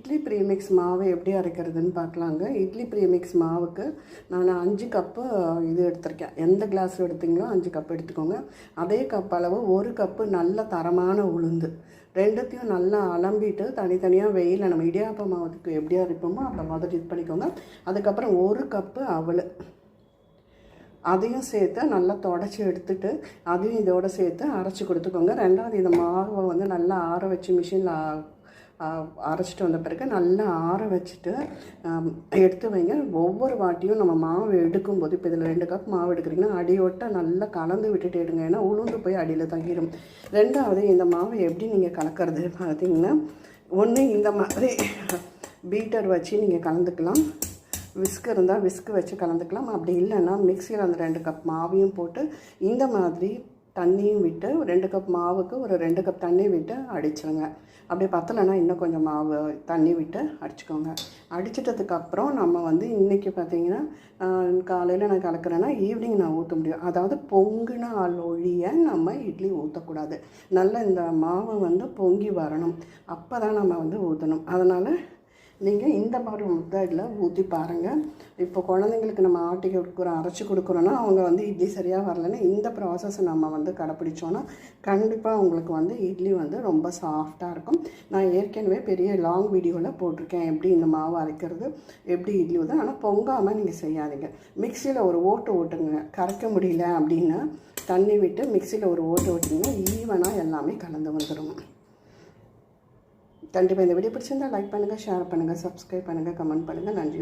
Idli premix மாவு எப்படி அரைக்கிறதுன்னு பார்க்கலாங்க. இட்லி ப்ரீமிக்ஸ் மாவுக்கு நான் 5 கப்பு இது எடுத்திருக்கேன். எந்த கிளாஸ் எடுத்தீங்களோ 5 கப் எடுத்துக்கோங்க. அதே கப் அளவு 1 கப்பு நல்ல தரமான உளுந்து, ரெண்டுத்தையும் நல்லா அலம்பிட்டு தனித்தனியாக வெயிலில் நம்ம இடியாப்ப மாவுக்கு எப்படி அரைப்போமோ அந்த மாதிரி இது பண்ணிக்கோங்க. அதுக்கப்புறம் 1 கப்பு அவல், அதையும் சேர்த்து நல்லா தொடச்சி எடுத்துட்டு அதையும் இதோடு சேர்த்து அரைச்சி கொடுத்துக்கோங்க. ரெண்டாவது இந்த மாவை வந்து நல்லா ஆற வச்சு மிஷினில் அரைச்சிட்டு வந்த பிறகு நல்லா ஆற வச்சுட்டு எடுத்து வைங்க. ஒவ்வொரு வாட்டியும் நம்ம மாவு எடுக்கும்போது, இப்போ இதில் 2 கப் மாவு எடுக்கிறீங்கன்னா அடியோட்ட நல்லா கலந்து விட்டுட்டு எடுங்க, ஏன்னா உளுந்து போய் அடியில் தங்கிடும். ரெண்டாவது இந்த மாவை எப்படி நீங்கள் கலக்கிறது பார்த்தீங்கன்னா, ஒன்று இந்த மாதிரி பீட்டர் வச்சு நீங்கள் கலந்துக்கலாம். விஸ்க் இருந்தால் விஸ்க் வச்சு கலந்துக்கலாம். அப்படி இல்லைன்னா மிக்சியில் அந்த 2 கப் மாவையும் போட்டு இந்த மாதிரி தண்ணியும் விட்டு 2 கப் மாவுக்கு ஒரு 2 கப் தண்ணி விட்டு அடிச்சிடுங்க. அப்படி பத்தலைன்னா இன்னும் கொஞ்சம் மாவு தண்ணி விட்டு அடிச்சுக்கோங்க. அடிச்சிட்டதுக்கப்புறம் நம்ம வந்து இன்றைக்கி பார்த்திங்கன்னா காலையில் நான் கலக்கிறேன்னா ஈவினிங் நான் ஊற்ற முடியும். அதாவது பொங்குன ஒழிய நம்ம இட்லி ஊற்றக்கூடாது. நல்லா இந்த மாவை வந்து பொங்கி வரணும், அப்போ தான் நம்ம வந்து ஊற்றணும். அதனால் நீங்கள் இந்த மாதிரி மெத்தடில் ஊற்றி பாருங்கள். இப்போ குழந்தைங்களுக்கு நம்ம ஆட்டி கொடுக்குறோம், அரைச்சி கொடுக்குறோன்னா அவங்க வந்து இட்லி சரியாக வரலைன்னா இந்த ப்ராசஸை நம்ம வந்து கடைப்பிடிச்சோன்னா கண்டிப்பாக உங்களுக்கு வந்து இட்லி வந்து ரொம்ப சாஃப்டாக இருக்கும். நான் ஏற்கனவே பெரிய லாங் வீடியோவில் போட்டிருக்கேன் எப்படி இந்த மாவு அரைக்கிறது, எப்படி இட்லி ஊற்று. ஆனால் பொங்காமல் நீங்கள் செய்யாதீங்க. மிக்சியில் ஒரு ஓட்டுங்க. கரைக்க முடியல அப்படின்னா தண்ணி விட்டு மிக்சியில் ஒரு ஓட்டிங்கன்னா ஈவனாக எல்லாமே கலந்து வந்துடும். கண்டிப்பாக இந்த வீடியோ பிடிச்சிருந்தால் லைக் பண்ணுங்கள், ஷேர் பண்ணுங்கள், சப்ஸ்கிரைப் பண்ணுங்கள், கமெண்ட் பண்ணுங்கள். நன்றி.